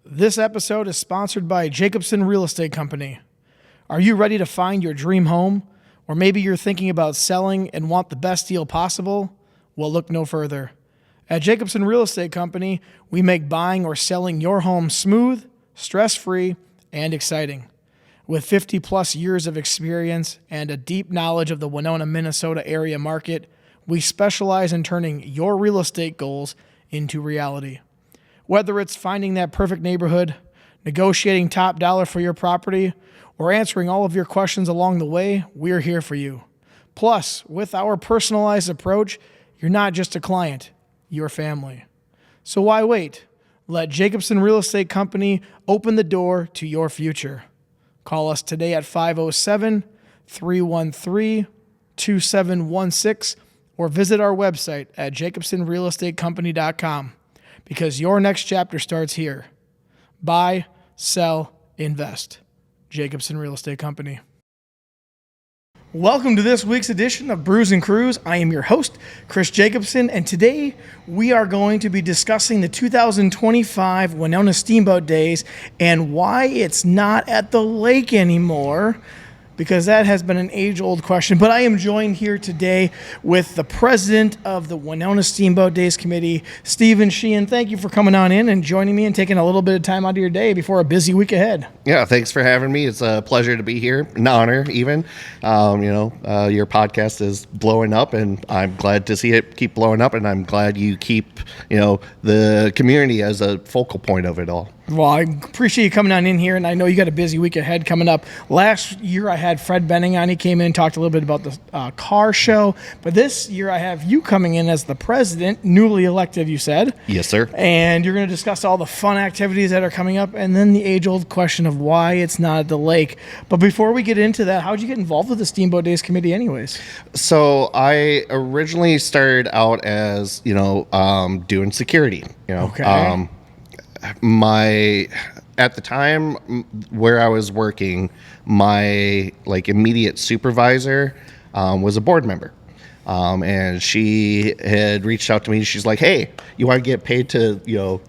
This episode is sponsored by Jacobson Real Estate Company. Are you ready to find your dream home? Or maybe you're thinking about selling and want the best deal possible? Well, look no further. At Jacobson Real Estate Company, we make buying or selling your home smooth, stress-free, and exciting. With 50 plus years of experience and a deep knowledge of the Winona, Minnesota area market, we specialize in turning your real estate goals into reality. Whether it's finding that perfect neighborhood, negotiating top dollar for your property, or answering all of your questions along the way, we're here for you. Plus, with our personalized approach, you're not just a client, you're family. So why wait? Let Jacobson Real Estate Company open the door to your future. Call us today at 507-313-2716 or visit our website at jacobsonrealestatecompany.com. Because your next chapter starts here. Buy, sell, invest. Jacobson Real Estate Company. Welcome to this week's edition of Brews and Crews. I am your host, Chris Jacobson, and today we are going to be discussing the 2025 Winona Steamboat Days and why it's not at the lake anymore, because that has been an age-old question. But I am joined here today with the president of the Winona Steamboat Days Committee, Sheehan. Thank you for coming on in and joining me and taking a little bit of time out of your day before a busy week ahead. Yeah, thanks for having me. It's a pleasure to be here, an honor even. Your podcast is blowing up, and I'm glad to see it keep blowing up, and I'm glad you keep, the community as a focal point of it all. Well, I appreciate you coming on in here, and I know you got a busy week ahead coming up. Last year, I had Fred Benning on. He came in and talked a little bit about the car show. But this year, I have you coming in as the president, newly elected, you said. Yes, sir. And you're going to discuss all the fun activities that are coming up, and then the age-old question of why it's not at the lake. But before we get into that, how did you get involved with the Steamboat Days Committee anyways? So I originally started out as, doing security, Okay. At the time where I was working, my immediate supervisor was a board member. And she had reached out to me. She's like, "Hey, you want to get paid to,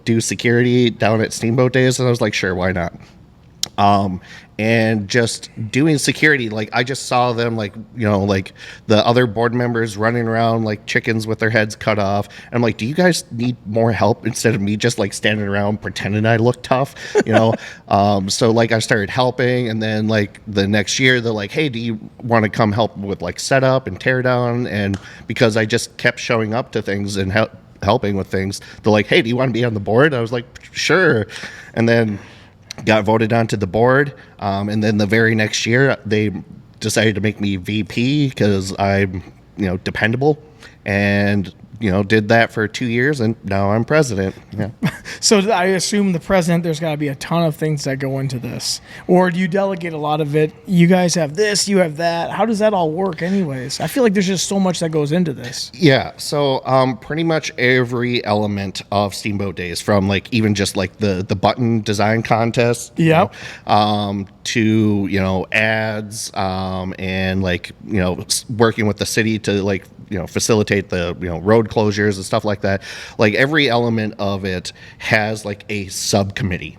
do security down at Steamboat Days?" And I was like, "Sure, why not?" And just doing security, I just saw them the other board members running around like chickens with their heads cut off. And I'm like, "Do you guys need more help instead of me just standing around pretending I look tough?" So I started helping, and then the next year they're like, "Hey, do you want to come help with setup and tear down?" And because I just kept showing up to things and helping with things, they're like, "Hey, do you want to be on the board?" I was like, "Sure." And then got voted onto the board, and then the very next year they decided to make me VP because I'm dependable, and did that for 2 years, and now I'm president. Yeah. So I assume the president, there's got to be a ton of things that go into this, or do you delegate a lot of it? You guys have this, you have that. How does that all work anyways? I feel like there's just so much that goes into this. Yeah. So pretty much every element of Steamboat Days, from even just the button design contest, Yep. To ads, and working with the city to facilitate the road closures and stuff like that. Every element of it has a subcommittee,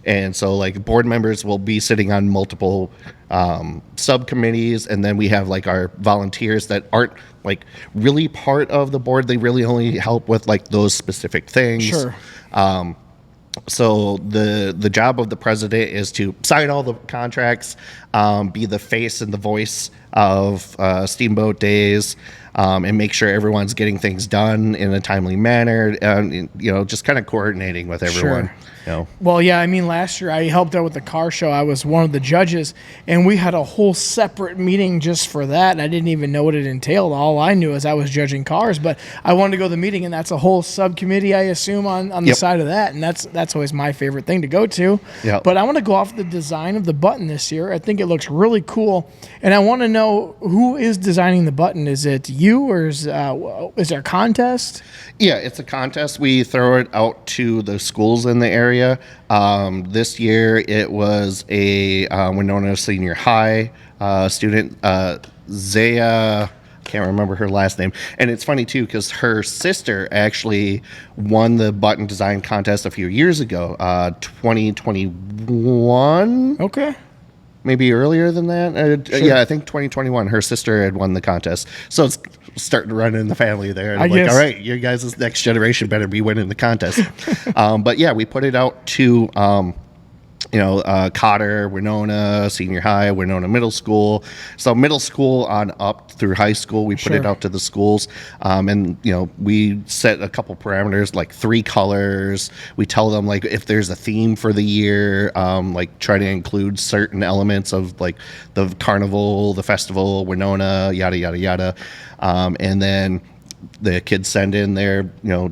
and so board members will be sitting on multiple subcommittees, and then we have our volunteers that aren't really part of the board. They really only help with those specific things. Sure. So the job of the president is to sign all the contracts, be the face and the voice of Steamboat Days, and make sure everyone's getting things done in a timely manner, and just kind of coordinating with everyone. Sure. You know. Well, yeah, I mean, last year I helped out with the car show. I was one of the judges, and we had a whole separate meeting just for that, and I didn't even know what it entailed. All I knew is I was judging cars, but I wanted to go to the meeting, and that's a whole subcommittee, I assume, on the Yep. side of that, and that's always my favorite thing to go to. Yep. But I want to go off the design of the button this year. I think it looks really cool, and I want to know who is designing the button. Is it you, or is there a contest? Yeah, it's a contest. We throw it out to the schools in the area. This year it was a Winona Senior High student, Zaya. Can't remember her last name. And it's funny too because her sister actually won the button design contest a few years ago, 2021. Okay. Maybe earlier than that. Sure. Yeah, I think 2021. Her sister had won the contest, so it's starting to run in the family there. And I I'm like, guess. all right, you guys' next generation better be winning the contest. But yeah, we put it out to Cotter, Winona Senior High, Winona Middle School. So middle school on up through high school, we put it Sure. out to the schools. And, we set a couple parameters, like 3 colors. We tell them, like, if there's a theme for the year, like try to include certain elements of, like, the carnival, the festival, Winona, yada, yada, yada. And then the kids send in their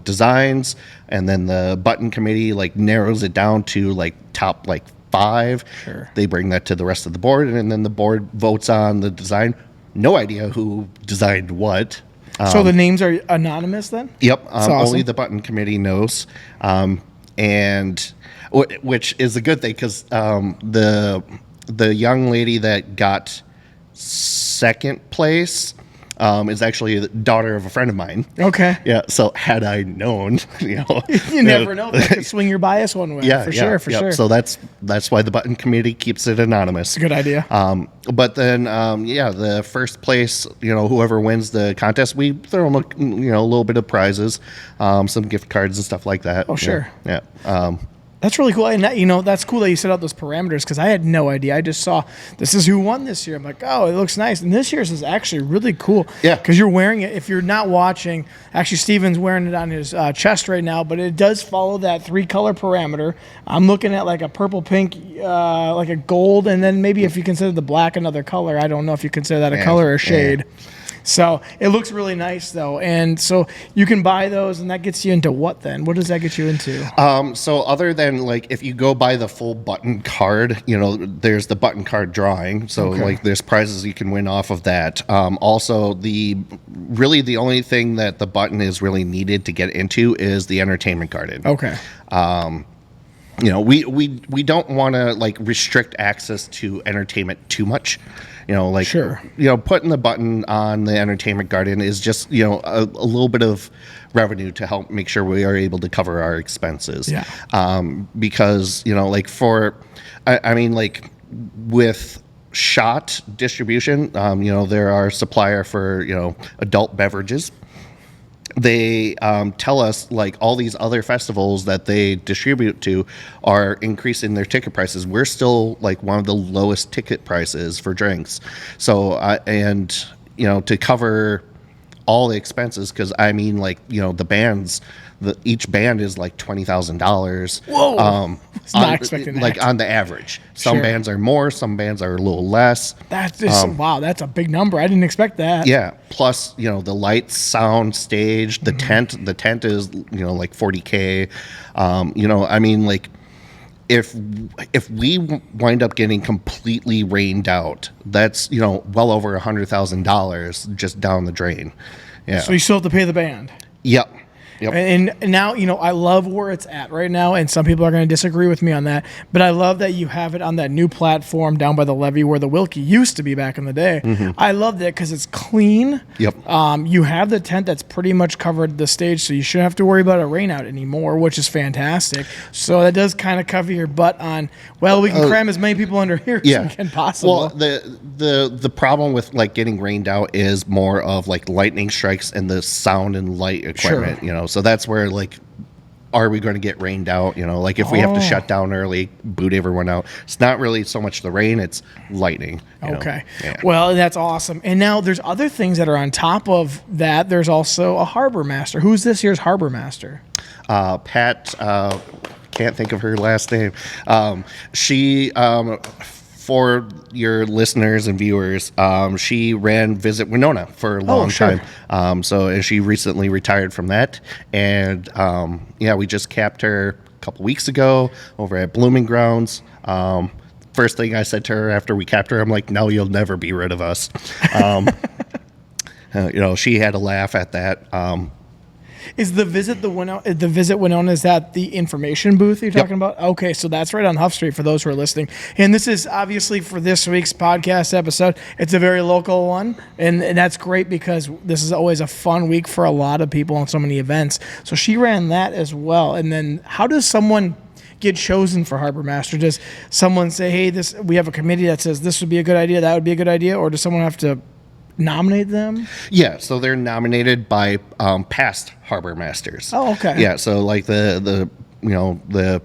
designs, and then the button committee like narrows it down to like top like 5. Sure. They bring that to the rest of the board, and then the board votes on the design. No idea who designed what. So the names are anonymous then? Yep. awesome. Only the button committee knows, and which is a good thing because the young lady that got second place is actually the daughter of a friend of mine. Okay. Yeah. So had I known, You never know. That could swing your bias one way. Yeah, for yeah, sure. yeah. For sure. So that's why the button committee keeps it anonymous. It's a good idea. But then, the first place, whoever wins the contest, we throw them a little bit of prizes, some gift cards and stuff like that. Oh, sure. Yeah. That's really cool. And that, that's cool that you set out those parameters because I had no idea. I just saw this is who won this year. I'm like, oh, it looks nice. And this year's is actually really cool. Yeah. Because you're wearing it. If you're not watching, actually, Steven's wearing it on his chest right now, but it does follow that 3-color parameter. I'm looking at like a purple, pink, like a gold, and then maybe if you consider the black another color. I don't know if you consider that a color or a shade. So it looks really nice, though. And so you can buy those, and that gets you into what then? What does that get you into? So other than like if you go buy the full button card, there's the button card drawing. So Okay. like there's prizes you can win off of that. Also the only thing that the button is really needed to get into is the entertainment garden. Okay. We don't want to like restrict access to entertainment too much. Sure. Putting the button on the entertainment garden is just, a little bit of revenue to help make sure we are able to cover our expenses. Yeah. Because, with shot distribution, there are supplier for, adult beverages. They tell us like all these other festivals that they distribute to are increasing their ticket prices. We're still like one of the lowest ticket prices for drinks. So to cover all the expenses, because the bands, each band is like $20,000. Whoa! Was not expecting that. Like on the average, some Sure. bands are more, some bands are a little less. That's just, wow, that's a big number. I didn't expect that. Yeah. Plus, the lights, sound, stage, the tent. The tent is, like $40K. If we wind up getting completely rained out, that's well over $100,000 just down the drain. Yeah. So you still have to pay the band. Yep. Yep. And now, I love where it's at right now, and some people are going to disagree with me on that, but I love that you have it on that new platform down by the levee where the Wilkie used to be back in the day. I love that because it's clean. Yep. You have the tent that's pretty much covered the stage, so you shouldn't have to worry about a rain out anymore, which is fantastic. So that does kind of cover your butt on, we can cram as many people under here as we can possible. Well, the problem with like getting rained out is more of like lightning strikes and the sound and light equipment, Sure. So that's where like are we going to get rained out? You know, like if we have to shut down early, boot everyone out. It's not really so much the rain, it's lightning. Okay. Yeah. Well, that's awesome. And now there's other things that are on top of that. There's also a harbor master. Who's this year's harbor master? Pat, can't think of her last name. She, for your listeners and viewers, she ran Visit Winona for a long time. And she recently retired from that. And we just capped her a couple weeks ago over at Blooming Grounds. First thing I said to her after we capped her, I'm like, no, you'll never be rid of us. She had a laugh at that. Is the Visit Winona, is that the information booth you're talking about? Okay, so that's right on Huff Street for those who are listening. And this is obviously for this week's podcast episode. It's a very local one, and that's great because this is always a fun week for a lot of people on so many events. So she ran that as well. And then how does someone get chosen for harbor master? Does someone say, hey, we have a committee that says this would be a good idea, that would be a good idea, or does someone have to nominate them? Yeah, so they're nominated by past harbor masters. Oh, okay. Yeah, so like the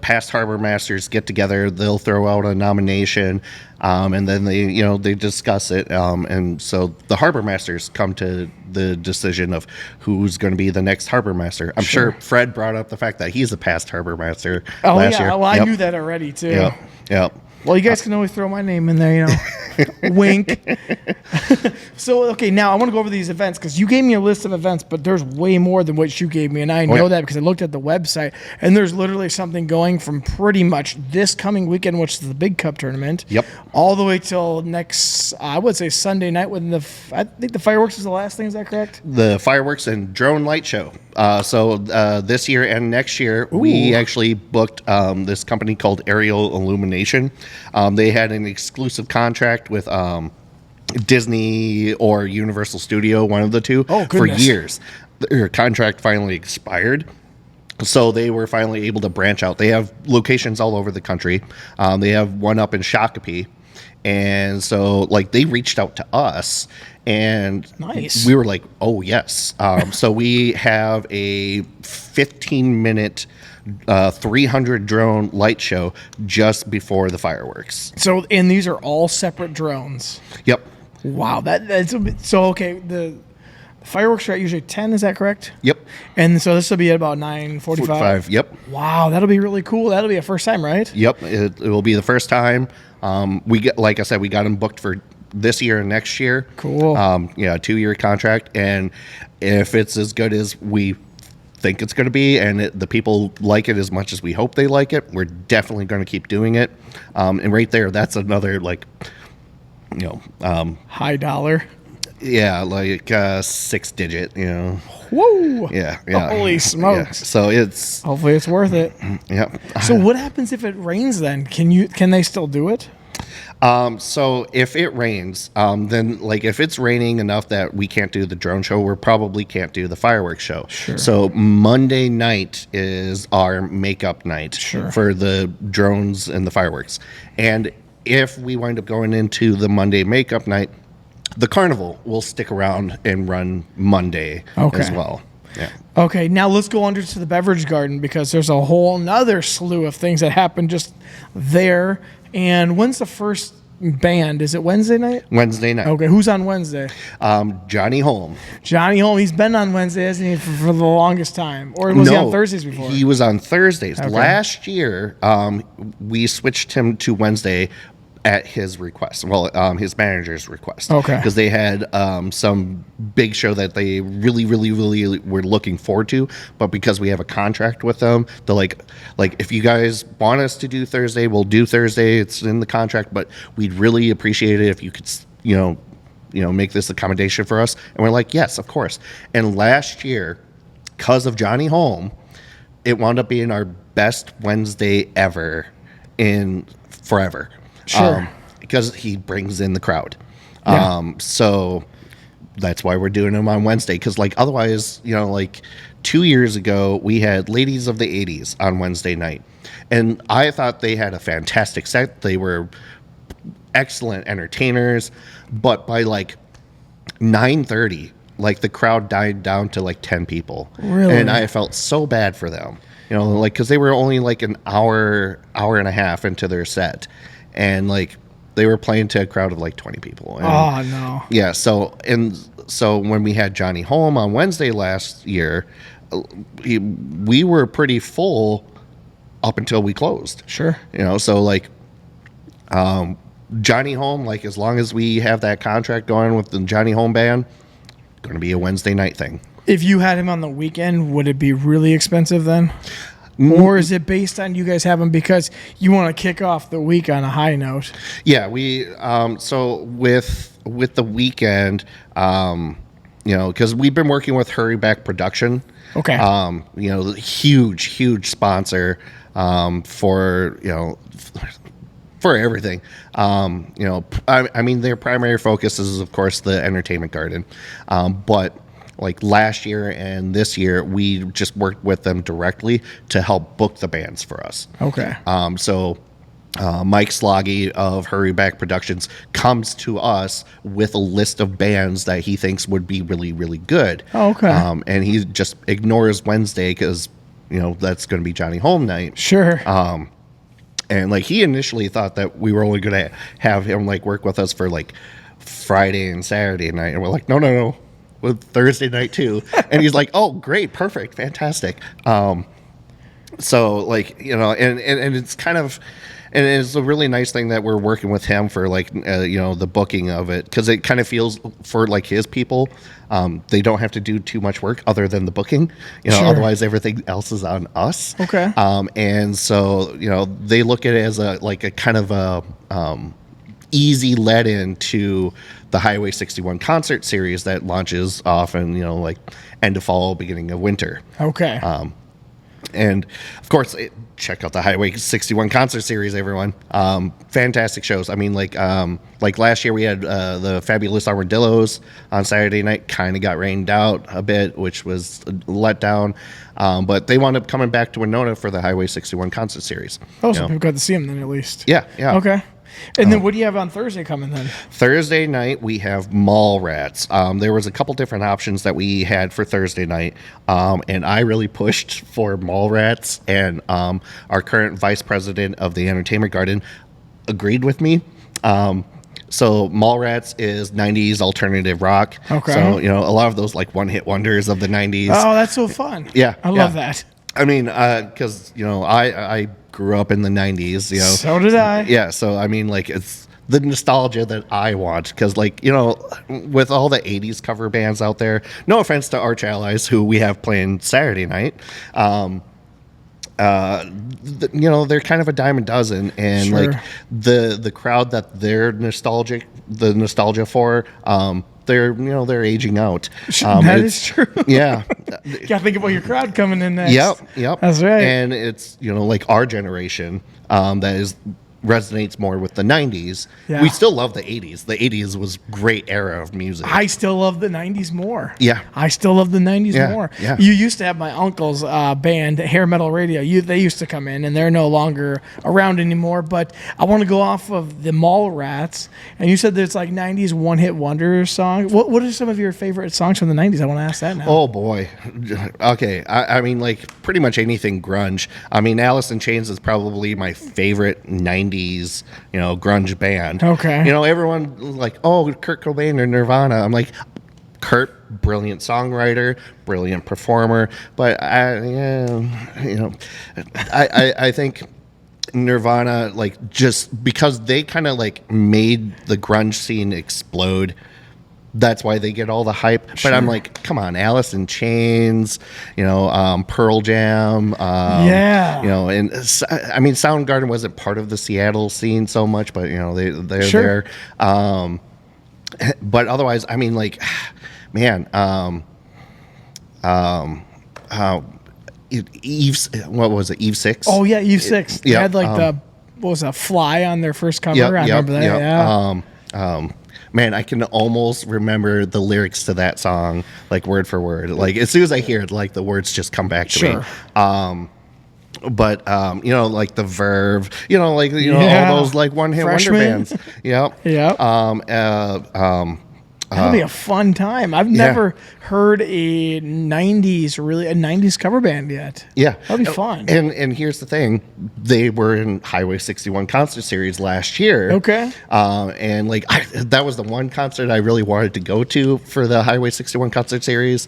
past harbor masters get together, they'll throw out a nomination, and then they discuss it, and so the harbor masters come to the decision of who's going to be the next harbor master. I'm sure Fred brought up the fact that he's a past harbor master last year. Well, I knew that already too. Yep. Well, you guys can always throw my name in there, wink. So, okay, now I want to go over these events because you gave me a list of events, but there's way more than what you gave me, and I know that because I looked at the website, and there's literally something going from pretty much this coming weekend, which is the Big Cup tournament, all the way till next, I would say Sunday night when I think the fireworks is the last thing. Is that correct? The fireworks and drone light show. So this year and next year, we actually booked this company called Aerial Illumination. They had an exclusive contract with Disney or Universal Studio, one of the two, for years. Their contract finally expired. So they were finally able to branch out. They have locations all over the country. They have one up in Shakopee. And so, they reached out to us, and we were like, oh, yes. So we have a 15-minute 300 drone light show just before the fireworks. So, and these are all separate drones? Yep. Wow. That's so, okay, the fireworks are at usually 10, is that correct? Yep. And so this will be at about 9:45? Yep. Wow, that'll be really cool. That'll be a first time, right? Yep, it will be the first time. Like I said, we got them booked for this year and next year. Cool. 2-year contract, and if it's as good as we think it's going to be, and the people like it as much as we hope they like it, we're definitely going to keep doing it. And right there, that's another high dollar. Yeah, 6-digit. Whoa! Yeah. Holy smokes! Yeah. So hopefully it's worth it. Yeah. So what happens if it rains? Then can they still do it? So if it rains, then if it's raining enough that we can't do the drone show, we probably can't do the fireworks show. Sure. So Monday night is our makeup night for the drones and the fireworks. And if we wind up going into the Monday makeup night, the carnival will stick around and run Monday as well. Yeah. Okay, now let's go under to the beverage garden because there's a whole nother slew of things that happen just there. And when's the first band? Is it Wednesday night? Wednesday night. Okay, who's on Wednesday? Johnny Holm. Johnny Holm. He's been on Wednesday, hasn't he, for the longest time? Or was he on Thursdays before? He was on Thursdays. Okay. Last year, we switched him to Wednesday at his request. Well, his manager's request. Okay. Because they had some big show that they really, really, really were looking forward to. But because we have a contract with them, they're like, if you guys want us to do Thursday, we'll do Thursday. It's in the contract, but we'd really appreciate it if you could, make this accommodation for us. And we're like, yes, of course. And last year, because of Johnny Holm, it wound up being our best Wednesday ever in forever. Sure. Because he brings in the crowd. Yeah. So that's why we're doing them on Wednesday. Because otherwise, 2 years ago, we had Ladies of the 80s on Wednesday night. And I thought they had a fantastic set. They were excellent entertainers. But by 9:30, the crowd died down to 10 people. Really? And I felt so bad for them. you know, like, because they were only like an hour and a half into their set, and like they were playing to a crowd of like 20 people. And, Oh no. yeah. So when we had Johnny home on Wednesday last year, we were pretty full up until we closed. Sure. You know, so like Johnny home, like as long as we have that contract going with the Johnny home band, going to be a Wednesday night thing. If you had him on the weekend, would it be really expensive then? Or is it based on you guys have him because you want to kick off the week on a high note? Yeah, we so with the weekend, you know, because we've been working with Hurryback Production. Okay. You know, huge sponsor for, you know, for everything. You know, I mean, their primary focus is, of course, the entertainment garden. But like last year and this year, we just worked with them directly to help book the bands for us. Okay. So Mike Sloggy of Hurryback Productions comes to us with a list of bands that he thinks would be really, really good. Oh, okay. And he just ignores Wednesday because, you know, that's going to be Johnny Home night. Sure. And like he initially thought that we were only going to have him like work with us for like Friday and Saturday night. And we're like, no, with Thursday night too. And he's like, oh, great, perfect, fantastic. So like, you know, and it's kind of, and it's a really nice thing that we're working with him for like, you know, the booking of it. Cause it kind of feels for like his people, they don't have to do too much work other than the booking, you know, Sure. Otherwise everything else is on us. Okay. And so, you know, they look at it as a kind of a, easy let in to the Highway 61 concert series that launches off in, you know, like end of fall, beginning of winter. Okay. And of course, check out the Highway 61 concert series, everyone. Fantastic shows. I mean, like last year we had the Fabulous Armadillos on Saturday night. Kind of got rained out a bit, which was a letdown. But they wound up coming back to Winona for the Highway 61 concert series. Oh, you so know. people got to see him then at least. Yeah. Okay. And then what do you have on Thursday coming then? Thursday night, we have Mallrats. There was a couple different options that we had for Thursday night, and I really pushed for Mallrats, and our current vice president of the Entertainment Garden agreed with me. So Mallrats is 90s alternative rock. Okay. So, you know, a lot of those like one-hit wonders of the 90s. Oh, that's so fun. Yeah, I love that. I mean, because, you know, I grew up in the 90s, you know. So did I. Yeah, so I mean, like, it's the nostalgia that I want, because, like, you know, with all the 80s cover bands out there, no offense to Arch Allies, who we have playing Saturday night, you know, they're kind of a dime a dozen, and Sure. like the crowd that they're nostalgia for, they're aging out. That is true. Yeah. You got to think about your crowd coming in next. Yep. That's right. And it's, you know, like our generation that resonates more with the 90s. Yeah. We still love the 80s. The 80s was great era of music. I still love the 90s more. Yeah. I still love the 90s Yeah, more. yeah. You used to have my uncle's band, Hair Metal Radio. They used to come in, and they're no longer around anymore. But I want to go off of the Mallrats. And you said there's like 90s one-hit wonder songs. What are some of your favorite songs from the 90s? I want to ask that now. Oh boy. Okay. I mean, like pretty much anything grunge. I mean, Alice in Chains is probably my favorite 90s, you know, grunge band. Okay. You know, everyone like, oh, Kurt Cobain or Nirvana. I'm like, Kurt, brilliant songwriter, brilliant performer, but I think Nirvana, like, just because they kind of like made the grunge scene explode. That's why they get all the hype. Sure. But I'm like, come on, Alice in Chains, you know, Pearl Jam. Yeah. You know, and I mean, Soundgarden wasn't part of the Seattle scene so much, but, you know, they're Sure. there. But otherwise, I mean, like, man, Eve's, what was it, Eve 6? Oh, yeah, Eve 6. They yeah, had like what was that, Fly on their first cover? I remember that. Yeah. Man, I can almost remember the lyrics to that song, like word for word. Like as soon as I hear it, like the words just come back to me. But you know, like the Verve, you know, like all those like one hit wonder Freshman. bands. Yep. Yep. That'll be a fun time. I've never heard a 90s cover band yet. Yeah. That'll be fun. And here's the thing. They were in Highway 61 concert series last year. Okay. And like that was the one concert I really wanted to go to for the Highway 61 concert series.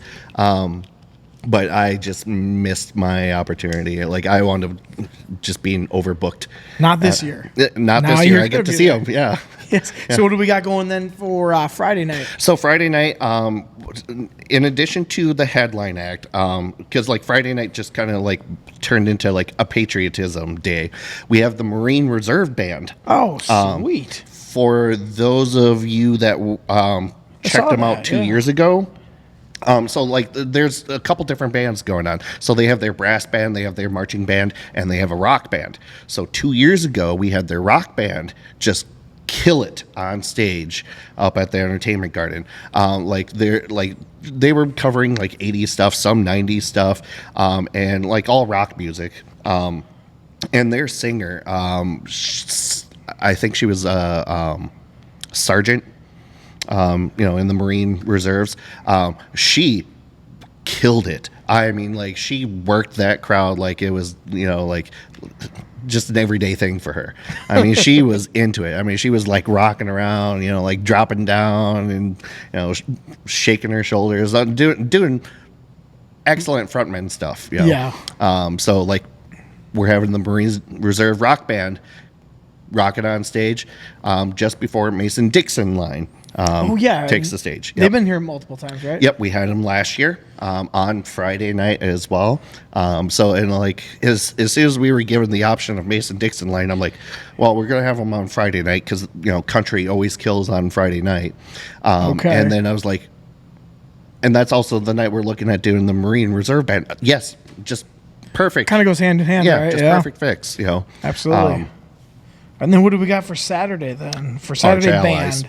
But I just missed my opportunity. Like I wound up just being overbooked. Not this year. Not Now this year. you're I get to gonna see be them. there. Yeah. Yes. So what do we got going then for Friday night? So Friday night, in addition to the headline act, because like Friday night just kind of like turned into like a patriotism day, we have the Marine Reserve Band. Oh, sweet. For those of you that checked them out 2 years ago. So like there's a couple different bands going on. So they have their brass band, they have their marching band, and they have a rock band. So 2 years ago, we had their rock band just kill it on stage up at the entertainment garden. They were covering like 80s stuff, some 90s stuff, and like all rock music. And their singer, I think she was a sergeant. In the Marine Reserves, she killed it. I mean, like she worked that crowd like it was, like just an everyday thing for her. I mean, she was into it. I mean, she was like rocking around, like dropping down and, shaking her shoulders, doing excellent frontman stuff. Yeah. So like we're having the Marine Reserve rock band rocking on stage, just before Mason-Dixon line. Takes the stage. Yep. They've been here multiple times, right? Yep, we had them last year on Friday night as well. As soon as we were given the option of Mason-Dixon line, I'm like, well, we're gonna have them on Friday night because country always kills on Friday night. Okay. And then I was like, and that's also the night we're looking at doing the Marine Reserve Band. Yes, just perfect. Kind of goes hand in hand, Yeah, right? just perfect fix. Absolutely. And then what do we got for Saturday then? For Saturday Arch band. Allies.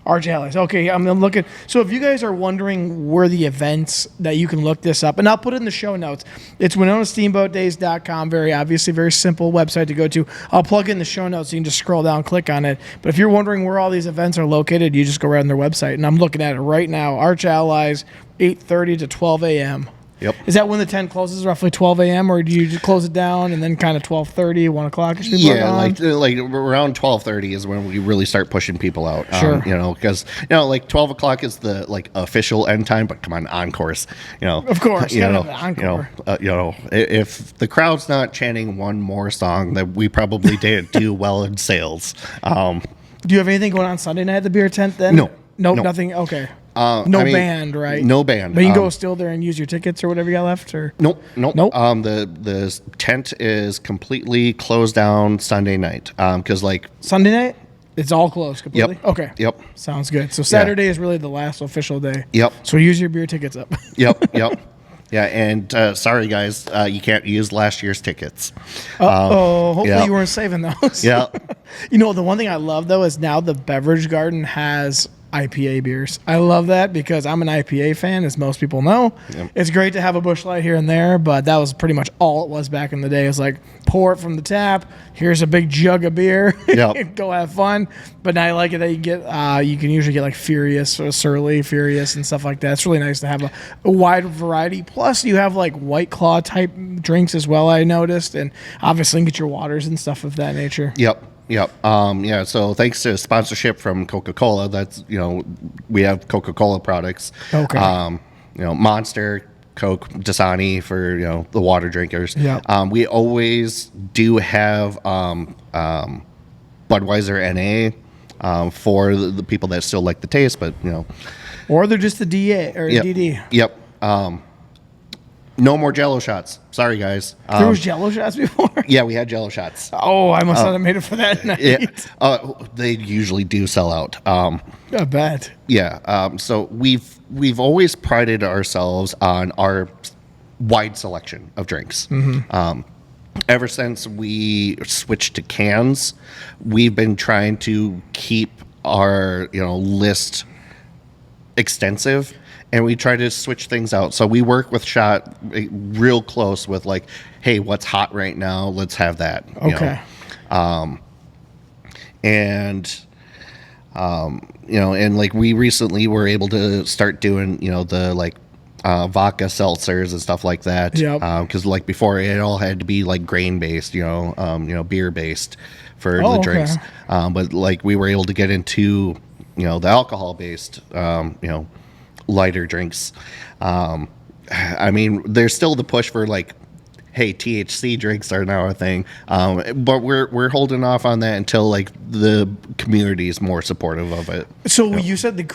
Arch Allies. Okay, I'm looking. So if you guys are wondering where the events that you can look this up, and I'll put it in the show notes. It's WinonaSteamboatDays.com. Very obviously, very simple website to go to. I'll plug it in the show notes so you can just scroll down, click on it. But if you're wondering where all these events are located, you just go right on their website. And I'm looking at it right now. Arch Allies, 8:30 to 12 a.m. Yep. Is that when the tent closes, roughly 12 a.m., or do you just close it down and then kind of 12:30, 1 o'clock? Yeah, like around 12:30 is when we really start pushing people out. Sure. Because like 12 o'clock is the like official end time, but come on, encores. Of course, encore. If the crowd's not chanting one more song, then we probably didn't do well in sales. Do you have anything going on Sunday night at the beer tent then? No. Nothing. Okay. Band, right? No band. But you can go still there and use your tickets or whatever you got left, or Nope. The tent is completely closed down Sunday night. Because Sunday night, it's all closed completely. Yep. Okay. Yep. Sounds good. So Saturday is really the last official day. Yep. So use your beer tickets up. Yep. Yeah, and sorry guys, you can't use last year's tickets. Hopefully you weren't saving those. Yeah. The one thing I love though is now the beverage garden has IPA beers. I love that because I'm an IPA fan, as most people know. Yep. It's great to have a Busch Light here and there, but that was pretty much all it was back in the day. It's like, pour it from the tap. Here's a big jug of beer. Yep. Go have fun. But now I like it that you can usually get like Furious or Surly Furious and stuff like that. It's really nice to have a wide variety. Plus, you have like White Claw type drinks as well, I noticed. And obviously, you can get your waters and stuff of that nature. Yep. So thanks to sponsorship from Coca-Cola, that's we have Coca-Cola products. Okay. Monster, Coke, Dasani for the water drinkers. Yeah. We always do have Budweiser NA for the people that still like the taste, but or they're just the DA or DD. Yep. No more Jello shots. Sorry, guys. There was Jello shots before? Yeah, we had Jello shots. Oh, I must not have made it for that night. Yeah. They usually do sell out. I bet. Yeah. So we've always prided ourselves on our wide selection of drinks. Mm-hmm. Ever since we switched to cans, we've been trying to keep our list extensive. And we try to switch things out. So we work with Shot real close with like, hey, what's hot right now? Let's have that. Okay. And like we recently were able to start doing, the like vodka seltzers and stuff like that. Yep. Because like before it all had to be like grain based, beer based for the drinks. But like we were able to get into, the alcohol based, lighter drinks. I mean, there's still the push for like, hey, THC drinks are now a thing, but we're holding off on that until like the community is more supportive of it. So you said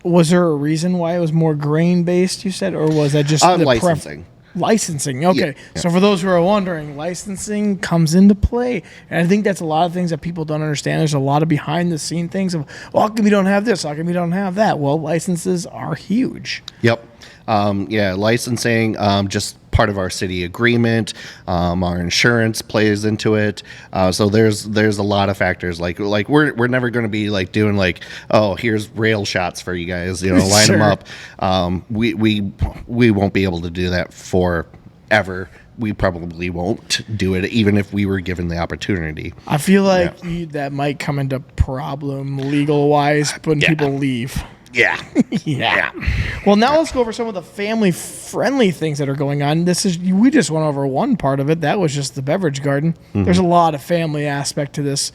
was there a reason why it was more grain based? You said, or was that just the licensing? Licensing, okay. Yeah. So for those who are wondering, licensing comes into play, and I think that's a lot of things that people don't understand. There's a lot of behind the scene things of, well, how come you don't have this? How come you don't have that? Well, licenses are huge. Yep. Licensing, just part of our city agreement. Our insurance plays into it. So there's a lot of factors. Like we're never going to be like doing like, oh, here's rail shots for you guys, line Sure. them up. We won't be able to do that forever. We probably won't do it even if we were given the opportunity. I feel like that might come into problem legal wise when people leave. Yeah. Yeah. Well, now let's go over some of the family-friendly things that are going on. We just went over one part of it. That was just the beverage garden. Mm-hmm. There's a lot of family aspect to this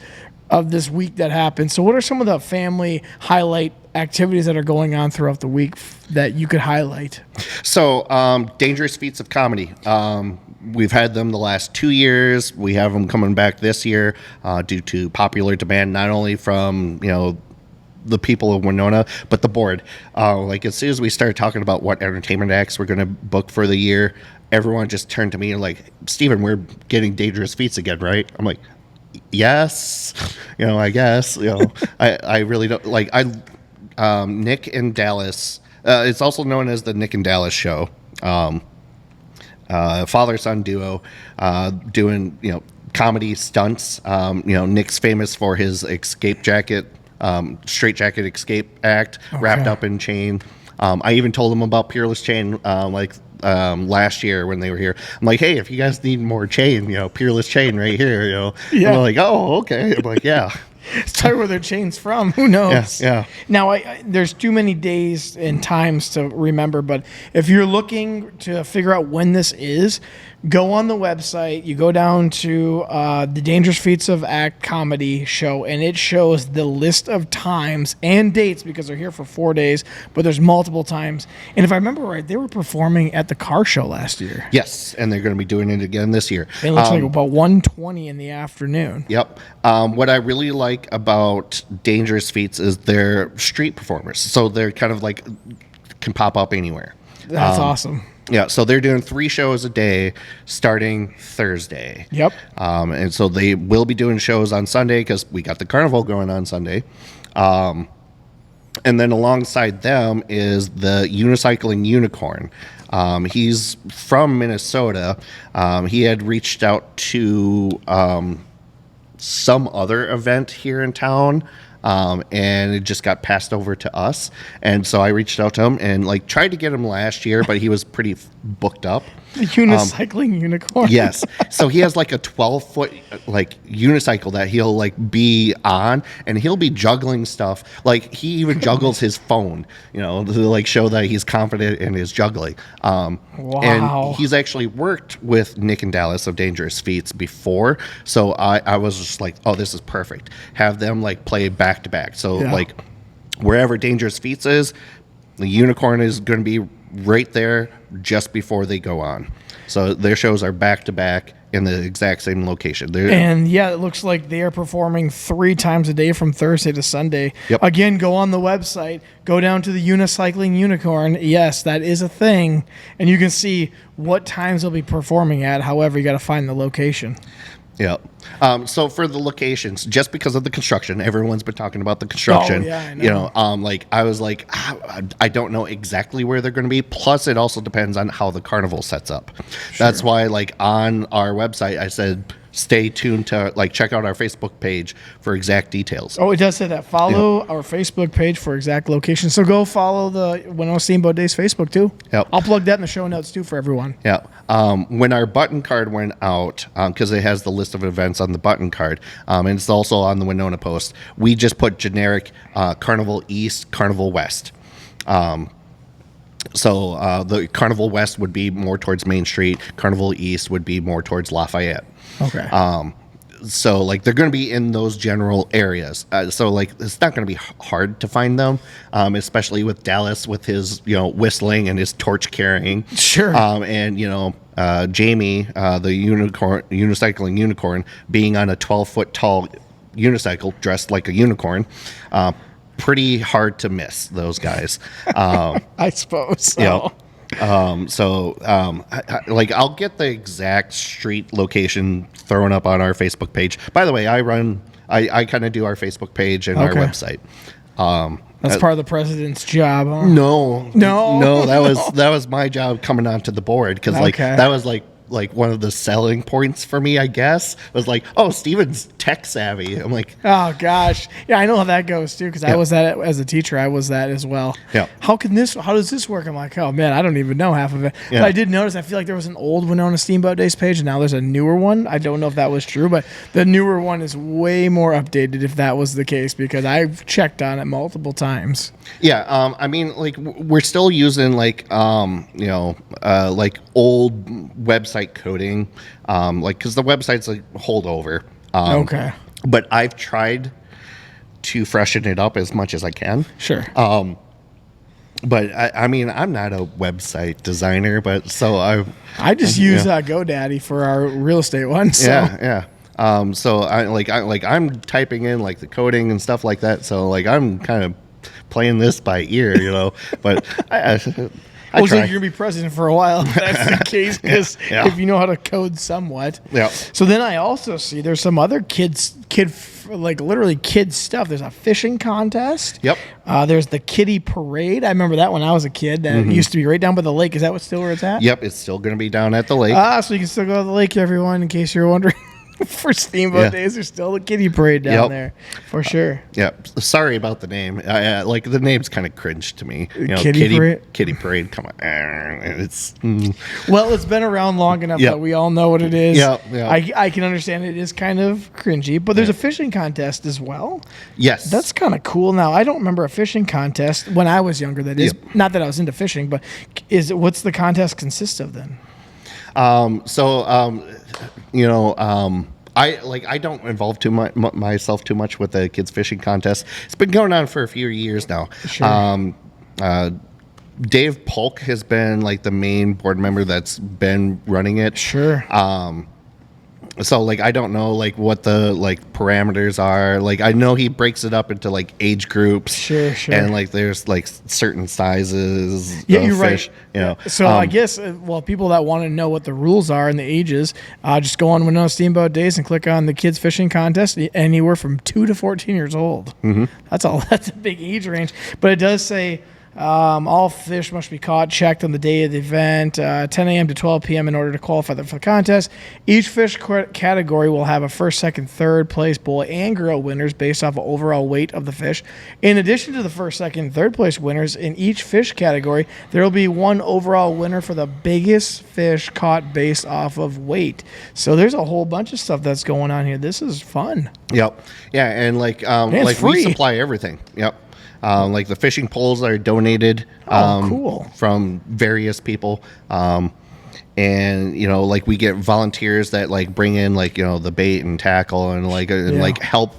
week that happened. So what are some of the family highlight activities that are going on throughout the week that you could highlight? So, Dangerous Feats of Comedy. We've had them the last 2 years. We have them coming back this year due to popular demand, not only from, the people of Winona, but the board. Like as soon as we started talking about what entertainment acts we're going to book for the year, everyone just turned to me and like, Steven, we're getting Dangerous Feats again, right? I'm like, yes, I guess, I really don't like, Nick and Dallas, it's also known as the Nick and Dallas show. Father-son duo, doing, comedy stunts. Nick's famous for his escape jacket, straight jacket escape act, wrapped up in chain. I even told them about Peerless Chain last year when they were here. I'm like, hey, if you guys need more chain, Peerless Chain right here. Yeah. And they're like, oh, okay. I'm like, yeah. Let's talk where their chain's from. Who knows? Yeah. Now, there's too many days and times to remember, but if you're looking to figure out when this is, go on the website. You go down to the Dangerous Feats of Act comedy show, and it shows the list of times and dates because they're here for 4 days, but there's multiple times. And if I remember right, they were performing at the car show last year. Yes, and they're going to be doing it again this year. It looks like about 1:20 in the afternoon. Yep. What I really like about Dangerous Feats is their street performers. So they're kind of like can pop up anywhere. That's awesome. Yeah, so they're doing 3 shows a day starting Thursday. Yep. And so they will be doing shows on Sunday because we got the carnival going on Sunday. And then alongside them is the Unicycling Unicorn. He's from Minnesota. He had reached out to some other event here in town. And it just got passed over to us. And so I reached out to him and like tried to get him last year, but he was pretty booked up. The unicycling unicorn. Yes. So he has like a 12-foot like unicycle that he'll like be on, and he'll be juggling stuff. Like he even juggles his phone, to like show that he's confident in his juggling. Wow. And he's actually worked with Nick and Dallas of Dangerous Feats before. So I was just like, oh, this is perfect. Have them like play back to back. So like wherever Dangerous Feats is, the unicorn is going to be right there just before they go on. So their shows are back to back in the exact same location. And it looks like they are performing 3 times a day from Thursday to Sunday. Yep. Again, go on the website, go down to the Unicycling Unicorn. Yes, that is a thing. And you can see what times they'll be performing at. However, you got to find the location. Yeah. So for the locations, just because of the construction, everyone's been talking about the construction. Oh, yeah, I know. Like I was like, I don't know exactly where they're going to be. Plus, it also depends on how the carnival sets up. Sure. That's why, like on our website, I said, stay tuned to like check out our Facebook page for exact details. Oh, it does say that. Follow our Facebook page for exact location. So go follow the Winona Steamboat Days Facebook too. Yep. I'll plug that in the show notes too for everyone. Yeah. When our button card went out, because it has the list of events on the button card, and it's also on the Winona Post, we just put generic Carnival East, Carnival West. So the Carnival West would be more towards Main Street. Carnival East would be more towards Lafayette. Okay. So like they're going to be in those general areas. So like it's not going to be hard to find them, especially with Dallas with his whistling and his torch carrying. Sure. And Jamie, the unicycling unicorn, being on a 12-foot tall unicycle dressed like a unicorn. Pretty hard to miss those guys. I suppose so. I'll get the exact street location thrown up on our Facebook page. By the way, I kind of do our Facebook page and our website. That's part of the president's job, huh? No, that was my job coming onto the board because that was like one of the selling points for me, I guess, was like, oh, Steven's tech savvy. I'm like, oh gosh, yeah, I know how that goes too because I was that as a teacher. I was that as well. Yeah. How does this work? I'm like, oh man, I don't even know half of it. Yeah. But I did notice. I feel like there was an old Winona Steamboat Days page, and now there's a newer one. I don't know if that was true, but the newer one is way more updated. If that was the case, because I've checked on it multiple times. Yeah. I mean, like we're still using like old website coding, because the website's like holdover. Okay. But I've tried to freshen it up as much as I can. Sure. But I mean, I'm not a website designer, but so I just use GoDaddy for our real estate one. So. Yeah. So I'm typing in like the coding and stuff like that. So like I'm kind of playing this by ear, but Well, you're going to be president for a while if that's the case, because if you know how to code somewhat. Yeah. So then I also see there's some other kid stuff. There's a fishing contest. Yep. There's the kiddie parade. I remember that when I was a kid. That used to be right down by the lake. Is that still where it's at? Yep. It's still going to be down at the lake. So you can still go to the lake, everyone, in case you're wondering. For Steamboat Days, there's still a kiddie parade down there, for sure. Sorry about the name. Like the name's kind of cringe to me. Kiddie parade. Kiddie parade. Come on, it's. Well, it's been around long enough that we all know what it is. Yeah. I can understand it is kind of cringy, but there's a fishing contest as well. Yes, that's kind of cool. Now I don't remember a fishing contest when I was younger. That is not that I was into fishing, but what's the contest consist of then? I don't involve myself too much with the kids fishing contest. It's been going on for a few years now. Sure. Dave Polk has been like the main board member that's been running it. Sure. So like I don't know like what the like parameters are. Like I know he breaks it up into like age groups. Sure. And like there's like certain sizes. Yeah, you're fish, right. So I guess people that want to know what the rules are and the ages, just go on Winona Steamboat Days and click on the kids fishing contest. Anywhere from 2 to 14 years old. Mm-hmm. That's a big age range. But it does say. All fish must be caught, checked on the day of the event, 10 a.m. to 12 p.m. in order to qualify for the contest. Each fish category will have a first, second, third place boy and girl winners based off of overall weight of the fish. In addition to the first, second, third place winners in each fish category, there will be one overall winner for the biggest fish caught based off of weight. So there's a whole bunch of stuff that's going on here. This is fun. Yep. Yeah, and we supply everything. Yep. Like the fishing poles are donated cool. from various people. And, like we get volunteers that like bring in like, the bait and tackle and like help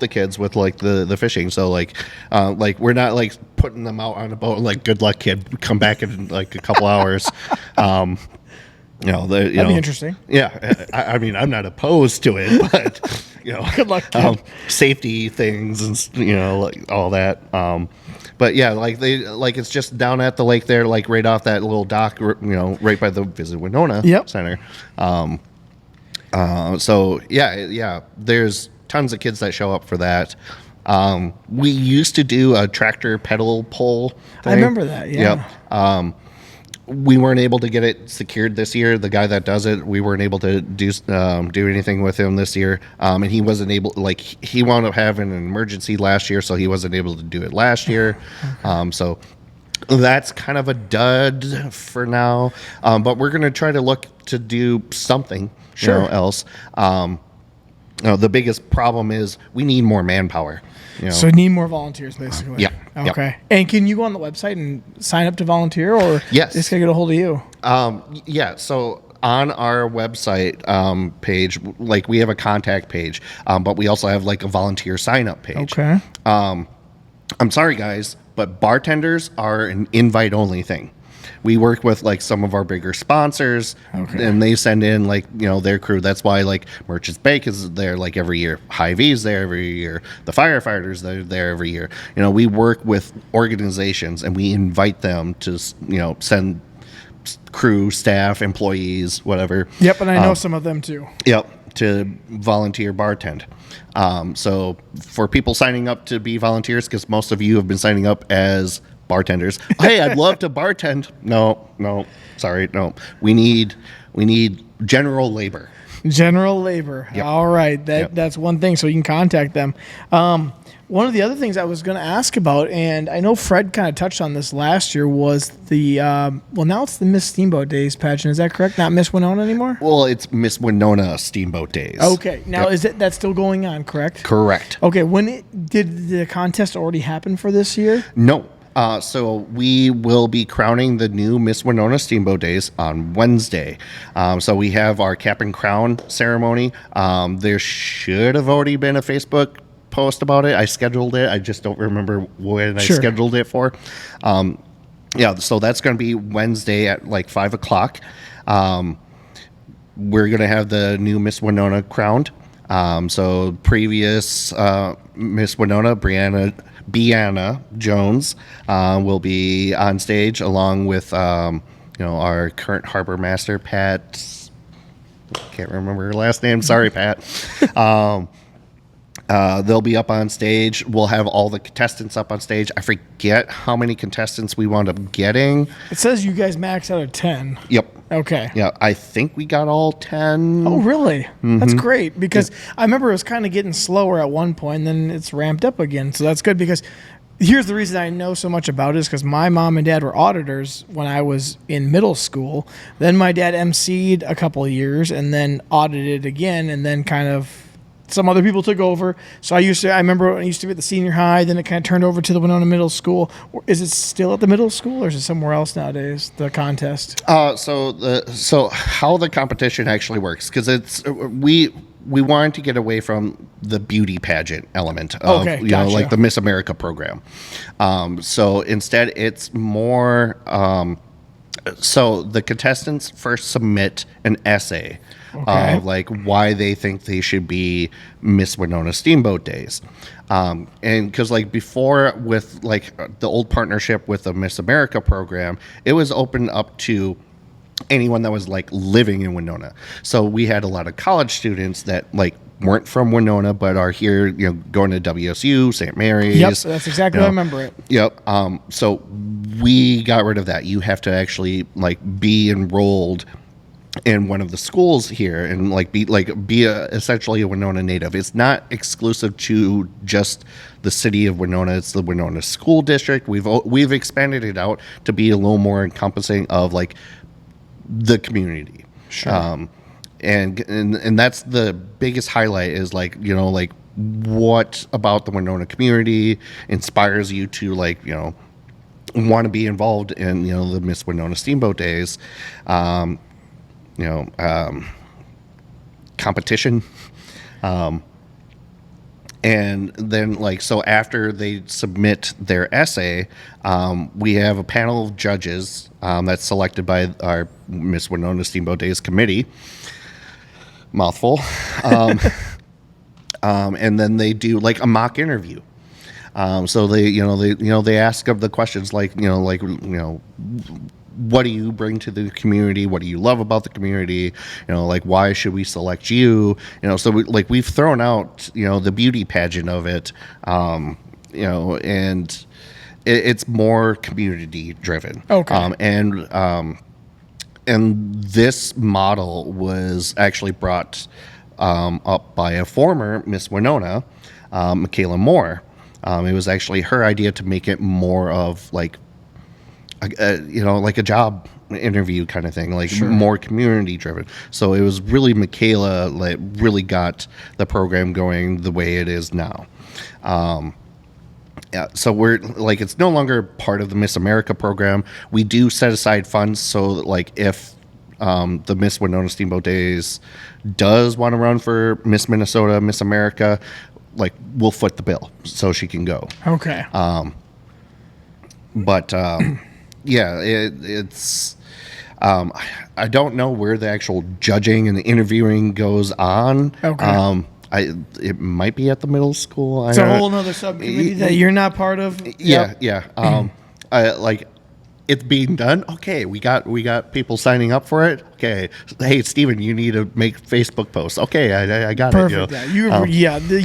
the kids with like the fishing. So like we're not like putting them out on a boat and like, good luck kid, come back in like a couple hours. That'd be interesting. Yeah. I mean, I'm not opposed to it, but good luck, kid. Safety things and like all that. But yeah, it's just down at the lake there, like right off that little dock, right by the Visit Winona Center. So yeah, there's tons of kids that show up for that. We used to do a tractor pedal pole thing. I remember that. Yeah. Yep. We weren't able to get it secured this year. The guy that does it, we weren't able to do anything with him this year. And he wasn't able, he wound up having an emergency last year, so he wasn't able to do it last year. So That's kind of a dud for now, but we're going to try to look to do something else. The biggest problem is we need more manpower. So need more volunteers, basically. Yeah. Okay. Yep. And can you go on the website and sign up to volunteer, or Yes. just gotta get a hold of you? Yeah. So on our website page, like we have a contact page, but we also have like a volunteer sign up page. Okay. I'm sorry, guys, but bartenders are an invite only thing. We work with like some of our bigger sponsors, and they send in like their crew. That's why like Merchants Bake is there like every year. Hy-Vee's there every year. The firefighters they're there every year. We work with organizations and we invite them to send crew, staff, employees, whatever. Yep, and I know some of them too. Yep, to volunteer bartend. So for people signing up to be volunteers, because most of you have been signing up as bartenders. Hey, I'd love to bartend. No, sorry, no. We need general labor. General labor. Yep. All right, that's one thing. So you can contact them. One of the other things I was going to ask about, and I know Fred kind of touched on this last year, was the now it's the Miss Steamboat Days pageant. Is that correct? Not Miss Winona anymore? Well, it's Miss Winona Steamboat Days. Okay. Now, is that's still going on, correct? Correct. Okay. Did the contest already happen for this year? No. So we will be crowning the new Miss Winona Steamboat Days on Wednesday. So we have our cap and crown ceremony. There should have already been a Facebook post about it. I scheduled it. I just don't remember when I scheduled it for. So that's going to be Wednesday at like 5:00. We're going to have the new Miss Winona crowned. So previous Miss Winona, Brianna Jones, will be on stage along with our current harbor master, Pat. Can't remember her last name. Sorry, Pat. They'll be up on stage. We'll have all the contestants up on stage. I forget how many contestants we wound up getting. It says you guys max out of 10. Yep. Okay. Yeah, I think we got all 10. Oh, really? Mm-hmm. That's great, because I remember it was kind of getting slower at one point, and then it's ramped up again. So that's good, because here's the reason I know so much about it is because my mom and dad were auditors when I was in middle school. Then my dad emceed a couple of years and then audited again, and then kind of some other people took over. So I remember when I used to be at the senior high, then it kind of turned over to the Winona Middle School. Is it still at the middle school, or is it somewhere else nowadays, the contest? So how the competition actually works, because it's we wanted to get away from the beauty pageant element of like the Miss America program. So instead it's more so the contestants first submit an essay of like why they think they should be Miss Winona Steamboat Days. And because like before, with like the old partnership with the Miss America program, it was open up to anyone that was like living in Winona. So we had a lot of college students that like weren't from Winona but are here, going to WSU, St. Mary's. Yep, that's exactly how I remember it. Yep. So we got rid of that. You have to actually like be enrolled in one of the schools here and be essentially a Winona native. It's not exclusive to just the city of Winona. It's the Winona School District. We've expanded it out to be a little more encompassing of like the community. Sure. And that's the biggest highlight is like what about the Winona community inspires you to want to be involved in the Miss Winona Steamboat Days competition. And then so after they submit their essay, we have a panel of judges that's selected by our Miss Winona Steamboat Days Committee. Mouthful. And then they do a mock interview. So they ask of the questions what do you bring to the community? What do you love about the community? Why should we select you? So we've thrown out, the beauty pageant of it, and it's more community driven. Okay. And this model was actually brought up by a former Miss Winona, Michaela Moore. It was actually her idea to make it more of like a job interview kind of thing, like more community driven. So it was really Michaela that really got the program going the way it is now. Yeah, so we're like, it's no longer part of the Miss America program. We do set aside funds so that, like, if the Miss Winona Steamboat Days does want to run for Miss Minnesota, Miss America, like, we'll foot the bill so she can go. Okay. But yeah, it's I don't know where the actual judging and the interviewing goes on. Okay. It might be at the middle school. It's a whole other subcommittee that you're not part of. Yeah, yeah. Like, it's being done. Okay, we got people signing up for it. Okay, hey Steven, you need to make Facebook posts. Okay, I got Perfect. it.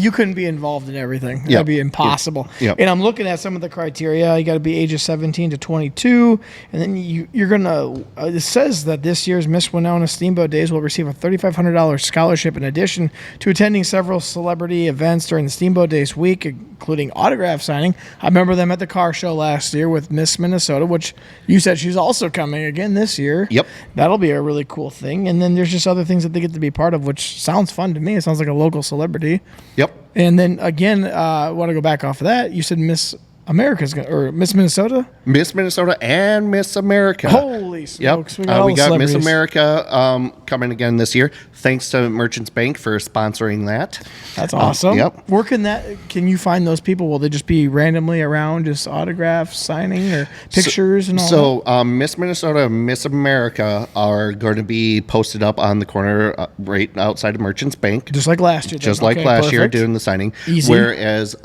You couldn't be involved in everything. That'd be impossible. Yep. And I'm looking at some of the criteria. You got to be ages 17 to 22, and then you're gonna. It says that this year's Miss Winona Steamboat Days will receive a $3,500 scholarship in addition to attending several celebrity events during the Steamboat Days week, including autograph signing. I remember them at the car show last year with Miss Minnesota, which you said she's also coming again this year. Yep. That'll be a really cool thing. And then there's just other things that they get to be part of, which sounds fun to me. It sounds like a local celebrity. Yep. And then again, I want to go back off of that. You said Miss America's or Miss Minnesota? Miss Minnesota and Miss America. Holy smokes. Yep. We got Miss America coming again this year. Thanks to Merchants Bank for sponsoring that. That's awesome. Yep. Where can you find those people? Will they just be randomly around, just autographs, signing, or pictures and all that? So Miss Minnesota and Miss America are going to be posted up on the corner right outside of Merchants Bank. Just like last year. Just like last year, doing the signing. Easy. Whereas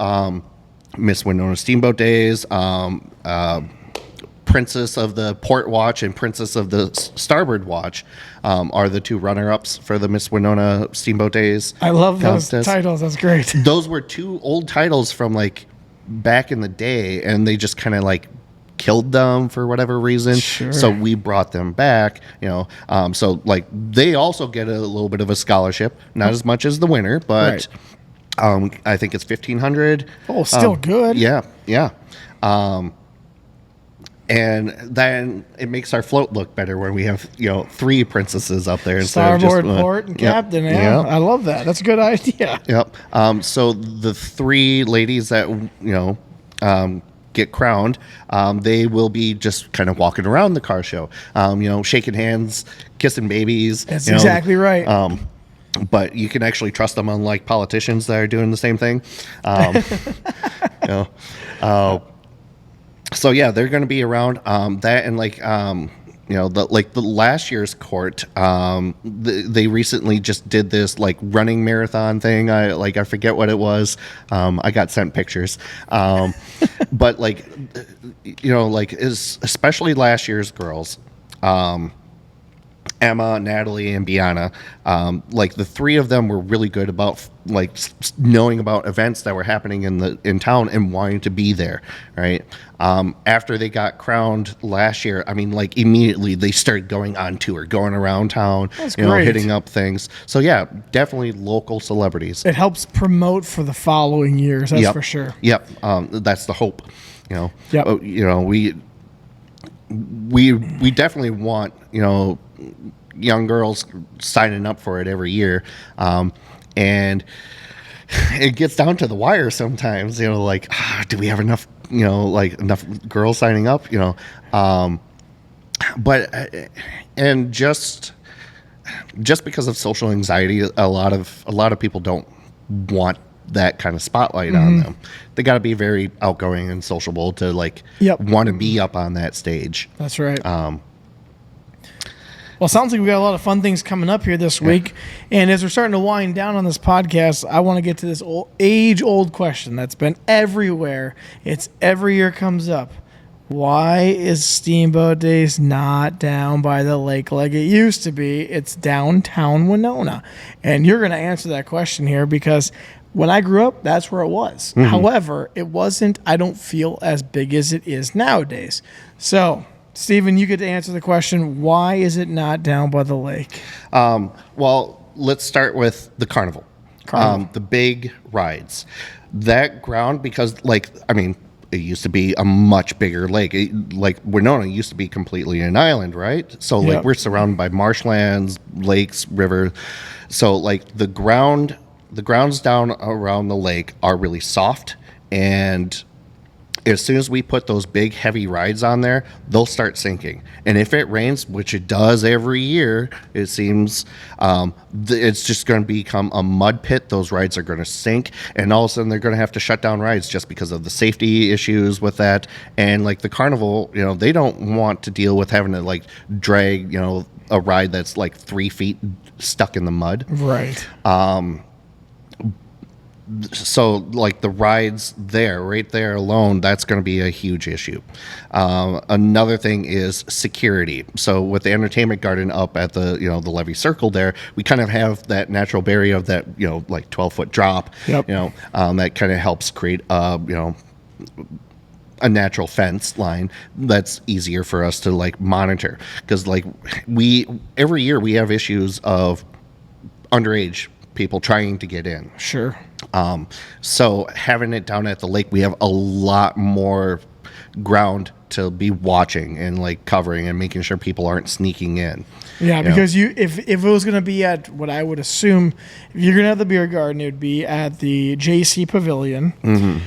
Miss Winona Steamboat Days, Princess of the Port Watch and Princess of the Starboard Watch are the two runner-ups for the Miss Winona Steamboat Days. I love those contest. titles. That's great. Those were two old titles from like back in the day, and they just kind of like killed them for whatever reason. Sure. So we brought them back, so like they also get a little bit of a scholarship, not as much as the winner, but Right. I think it's $1,500. Oh, still good. Yeah. And then it makes our float look better when we have, three princesses up there instead of just Starboard, port, and captain. Yeah. I love that. That's a good idea. Yep. So the three ladies that, get crowned, they will be just kind of walking around the car show, shaking hands, kissing babies. That's exactly right. But you can actually trust them, unlike politicians that are doing the same thing. So yeah, they're going to be around that, and the last year's court. They recently just did this like running marathon thing. I forget what it was. I got sent pictures, but especially last year's girls. Emma, Natalie, and Biana, the three of them were really good about knowing about events that were happening in town and wanting to be there, right? After they got crowned last year, immediately they started going on tour, going around town, That's great. hitting up things. So yeah, definitely local celebrities. It helps promote for the following years. That's for sure. Yep, that's the hope. Yep. We definitely want young girls signing up for it every year, and it gets down to the wire sometimes. Do we have enough enough girls signing up? But and just because of social anxiety, a lot of people don't want that kind of spotlight on them. They got to be very outgoing and sociable to want to be up on that stage. That's right. Well, it sounds like we got a lot of fun things coming up here this week. And as we're starting to wind down on this podcast, I want to get to this age-old question that's been everywhere. It's every year comes up. Why is Steamboat Days not down by the lake like it used to be? It's downtown Winona. And you're going to answer that question here because when I grew up, that's where it was. Mm-hmm. However, it wasn't, I don't feel, as big as it is nowadays. So, Steven, you get to answer the question, why is it not down by the lake? Well, let's start with the carnival. The big rides. That ground, because, it used to be a much bigger lake. Like Winona used to be completely an island, right? So like Yep. we're surrounded by marshlands, lakes, river. So like the grounds down around the lake are really soft, and as soon as we put those big heavy rides on there, they'll start sinking. And if it rains, which it does every year, it seems, it's just going to become a mud pit. Those rides are going to sink, and all of a sudden they're going to have to shut down rides just because of the safety issues with that. And like the carnival, they don't want to deal with having to like drag, a ride that's like 3 feet stuck in the mud. Right. So like the rides right there alone, that's going to be a huge issue. Another thing is security. So with the entertainment garden up at the the levee circle there, we kind of have that natural barrier of that like 12-foot drop. Yep. That kind of helps create a natural fence line that's easier for us to like monitor, because like every year we have issues of underage people trying to get in. Sure. So having it down at the lake, we have a lot more ground to be watching and like covering and making sure people aren't sneaking in. Yeah, because if it was going to be at what I would assume, if you're going to have the beer garden, it would be at the JC Pavilion. Mm-hmm.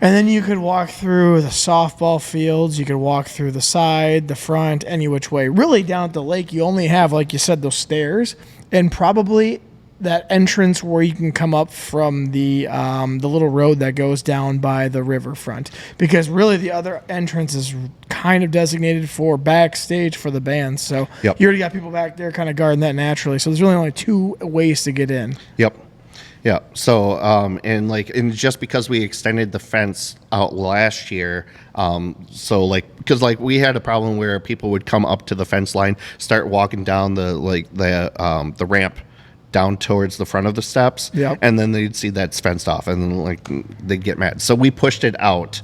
And then you could walk through the softball fields. You could walk through the side, the front, any which way. Really, down at the lake, you only have, like you said, those stairs and probably that entrance where you can come up from the little road that goes down by the riverfront, because really the other entrance is kind of designated for backstage for the band. So Yep. You already got people back there kind of guarding that naturally. So there's really only 2 ways to get in. Yep. Yeah. So, and just because we extended the fence out last year, because we had a problem where people would come up to the fence line, start walking down the ramp down towards the front of the steps, Yep. and then they'd see that's fenced off, and then like they'd get mad. So we pushed it out,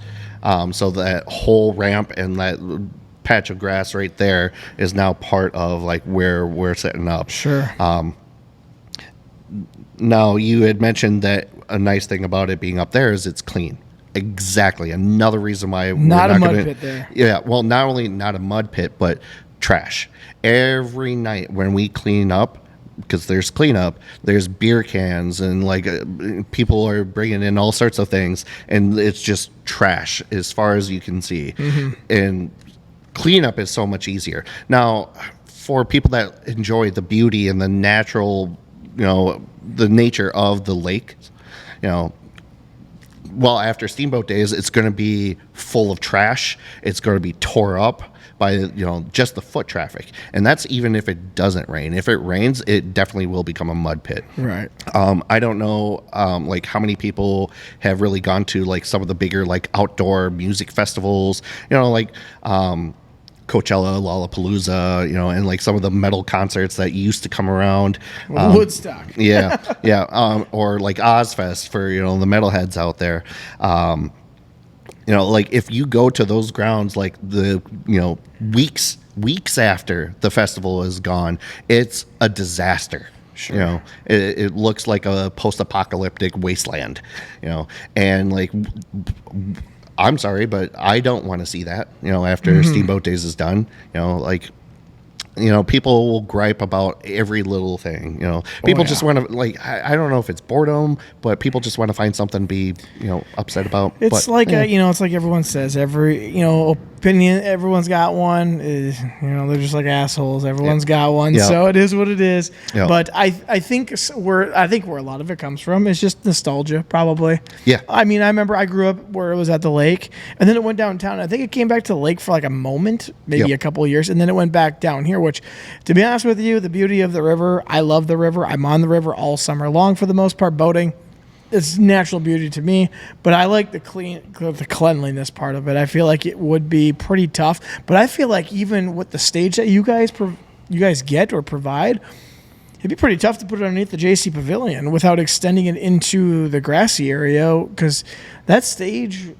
so that whole ramp and that patch of grass right there is now part of like where we're setting up. Sure. Now, you had mentioned that a nice thing about it being up there is it's clean. Exactly. Another reason why we're Not a mud gonna, pit there. Yeah. Well, not only not a mud pit, but trash. Every night when we clean up, because there's cleanup, there's beer cans and like people are bringing in all sorts of things, and it's just trash as far as you can see. Mm-hmm. And cleanup is so much easier. Now, for people that enjoy the beauty and the natural, the nature of the lake, well, after Steamboat Days, it's going to be full of trash. It's going to be tore up by just the foot traffic, and that's even if it doesn't rain. If it rains, it definitely will become a mud pit. Right. I don't know like how many people have really gone to like some of the bigger like outdoor music festivals, like Coachella, Lollapalooza, and like some of the metal concerts that used to come around. Woodstock. Yeah. Or like Ozfest for, the metalheads out there. Like if you go to those grounds, like the, weeks after the festival is gone, it's a disaster. Sure. It looks like a post-apocalyptic wasteland, and like, I'm sorry, but I don't want to see that, after Mm-hmm. Steamboat Days is done, people will gripe about every little thing. People just want to I don't know if it's boredom, but people just want to find something to be, upset about. It's it's like everyone says, every, opinion, everyone's got one. They're just like assholes. Everyone's got one. Yeah. So it is what it is. Yeah. But I think where a lot of it comes from is just nostalgia, probably. Yeah. I mean, I remember I grew up where it was at the lake, and then it went downtown. I think it came back to the lake for like a moment, maybe Yep. a couple of years, and then it went back down here, which, to be honest with you, the beauty of the river, I love the river. I'm on the river all summer long for the most part, boating. It's natural beauty to me, but I like the cleanliness part of it. I feel like it would be pretty tough, but I feel like even with the stage that you guys get or provide, it'd be pretty tough to put it underneath the JC Pavilion without extending it into the grassy area, because that stage,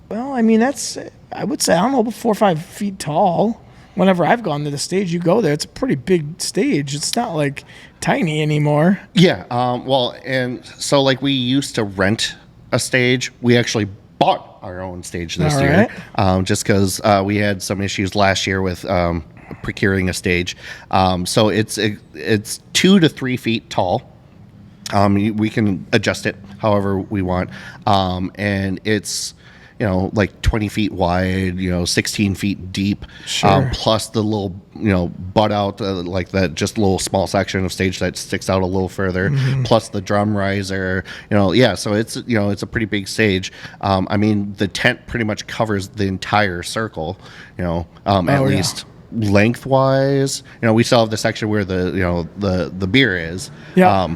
well, I mean, that's, I would say, I don't know, 4 or 5 feet tall. Whenever I've gone to the stage, you go there, it's a pretty big stage. It's not like tiny anymore. Yeah. Well, and so like we used to rent a stage. We actually bought our own stage this All year, right. just because we had some issues last year with procuring a stage. So it's 2 to 3 feet tall. We can adjust it however we want, and it's like 20 feet wide, 16 feet deep, Sure. plus the little butt out, like that just little small section of stage that sticks out a little further, plus the drum riser, so it's a pretty big stage. I mean, the tent pretty much covers the entire circle, at least lengthwise. We still have the section where the beer is. Yeah.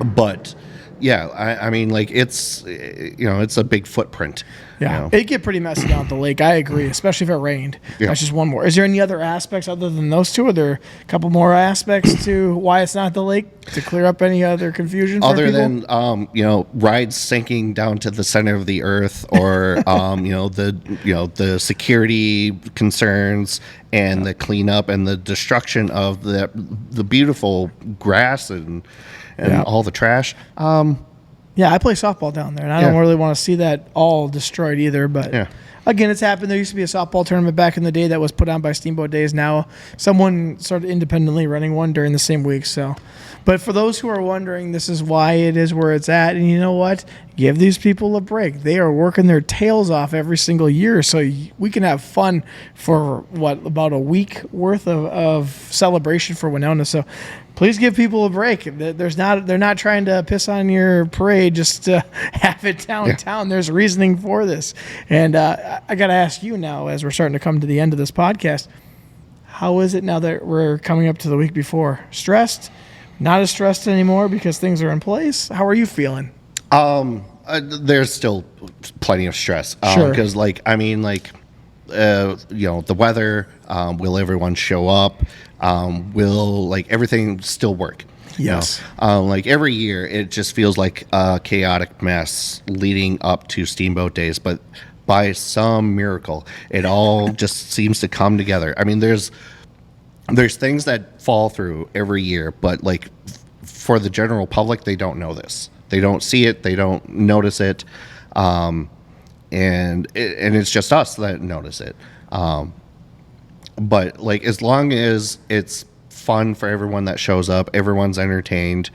But yeah, I mean, like it's a big footprint. Yeah, it'd get pretty messy down at the lake. I agree, especially if it rained. Yeah. That's just one more. Is there any other aspects other than those two? Are there a couple more aspects to why it's not at the lake to clear up any other confusion? Other than rides sinking down to the center of the earth, or the security concerns and the cleanup and the destruction of the beautiful grass and all the trash. Yeah, I play softball down there, and I don't really want to see that all destroyed either. But again, it's happened. There used to be a softball tournament back in the day that was put on by Steamboat Days. Now, someone started independently running one during the same week. So, but for those who are wondering, this is why it is where it's at. And you know what? Give these people a break. They are working their tails off every single year, so we can have fun for about a week worth of celebration for Winona. So please give people a break. They're not trying to piss on your parade just to have it downtown. Yeah. There's reasoning for this. And I got to ask you now, as we're starting to come to the end of this podcast, how is it now that we're coming up to the week before? Stressed? Not as stressed anymore because things are in place? How are you feeling? There's still plenty of stress. Sure. Because, the weather, will everyone show up? Will everything still work? Yes. Every year, it just feels like a chaotic mess leading up to Steamboat Days, but by some miracle, it all just seems to come together. I mean, there's things that fall through every year, but for the general public, they don't know this. They don't see it. They don't notice it. And it's just us that notice it. But as long as it's fun for everyone that shows up, everyone's entertained,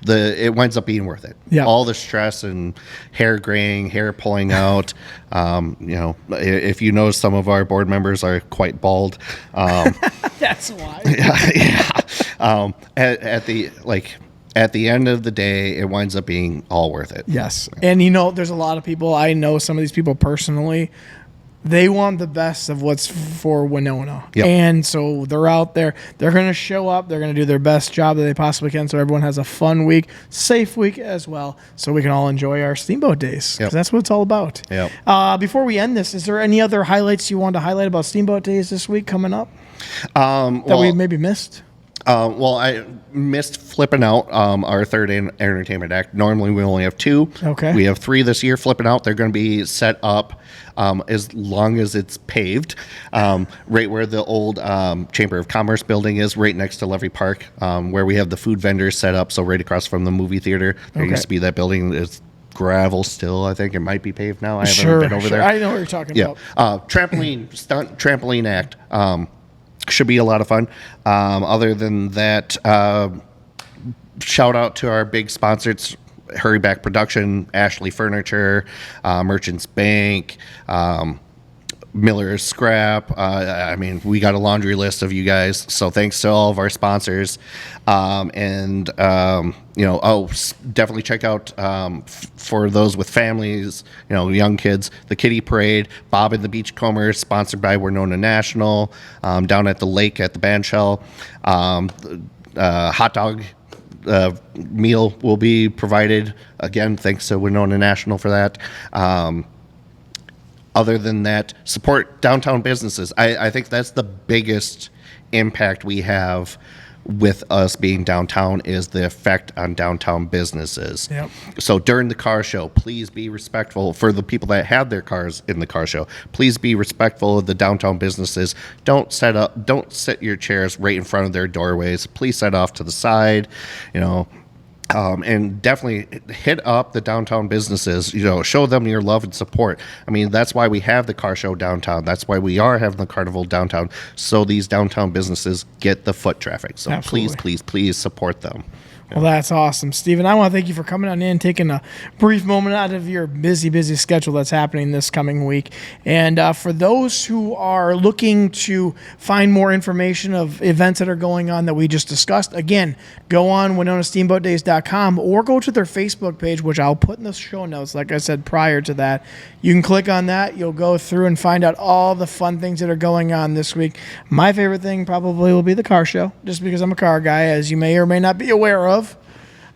it winds up being worth it. Yeah. All the stress and hair graying, hair pulling out. If you know, some of our board members are quite bald. That's why. Yeah. At the end of the day, it winds up being all worth it. Yes. And there's a lot of people, I know some of these people personally, they want the best of what's for Winona. Yep. And so they're out there, they're going to show up, they're going to do their best job that they possibly can, so everyone has a fun week, safe week as well, so we can all enjoy our Steamboat Days, because that's what it's all about. Yep. Before we end this, is there any other highlights you want to highlight about Steamboat Days this week coming up that we maybe missed? I missed Flippin' Out, our third entertainment act. Normally we only have 2. Okay. We have 3 this year. Flippin' Out, they're going to be set up as long as it's paved, right where the old Chamber of Commerce building is, right next to Levy Park, where we have the food vendors set up, so right across from the movie theater. There used to be that building. It's gravel still. I think it might be paved now. I haven't been over there. I know what you're talking about. Stunt trampoline act. Should be a lot of fun. Other than that, shout out to our big sponsors, Hurryback Production, Ashley Furniture, Merchants Bank, Miller's Scrap. We got a laundry list of you guys, so thanks to all of our sponsors. Definitely check out, for those with families, young kids, the Kiddie Parade, Bob and the Beachcombers, sponsored by Winona National, down at the lake at the Bandshell. Hot dog meal will be provided, again, thanks to Winona National for that. Other than that, support downtown businesses. I think that's the biggest impact we have with us being downtown, is the effect on downtown businesses. Yep. So during the car show, please be respectful for the people that have their cars in the car show. Please be respectful of the downtown businesses. Don't set your chairs right in front of their doorways. Please set off to the side. And definitely hit up the downtown businesses, show them your love and support. I mean, that's why we have the car show downtown. That's why we are having the carnival downtown. So these downtown businesses get the foot traffic. So Absolutely. please support them. Well, that's awesome, Stephen. I want to thank you for coming on in, taking a brief moment out of your busy schedule that's happening this coming week. And for those who are looking to find more information of events that are going on that we just discussed, again, go on WinonaSteamboatDays.com or go to their Facebook page, which I'll put in the show notes, like I said prior to that. You can click on that. You'll go through and find out all the fun things that are going on this week. My favorite thing probably will be the car show, just because I'm a car guy, as you may or may not be aware of.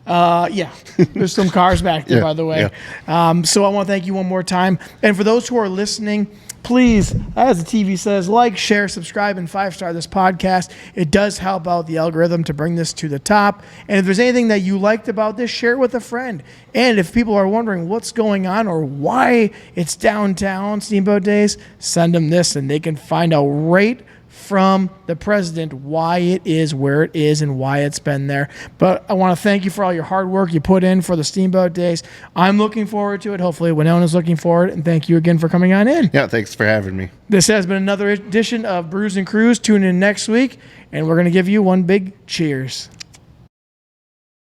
There's some cars back there, by the way. Yeah. So I want to thank you one more time. And for those who are listening, please, as the TV says, like, share, subscribe, and 5-star this podcast. It does help out the algorithm to bring this to the top. And if there's anything that you liked about this, share it with a friend. And if people are wondering what's going on or why it's downtown Steamboat Days, send them this and they can find out right from the president why it is where it is and why it's been there. But I want to thank you for all your hard work you put in for the Steamboat Days. I'm looking forward to it. Hopefully Winona's looking forward, and thank you again for coming on in. Yeah, thanks for having me. This has been another edition of Brews and Crews. Tune in next week, and we're going to give you one big cheers.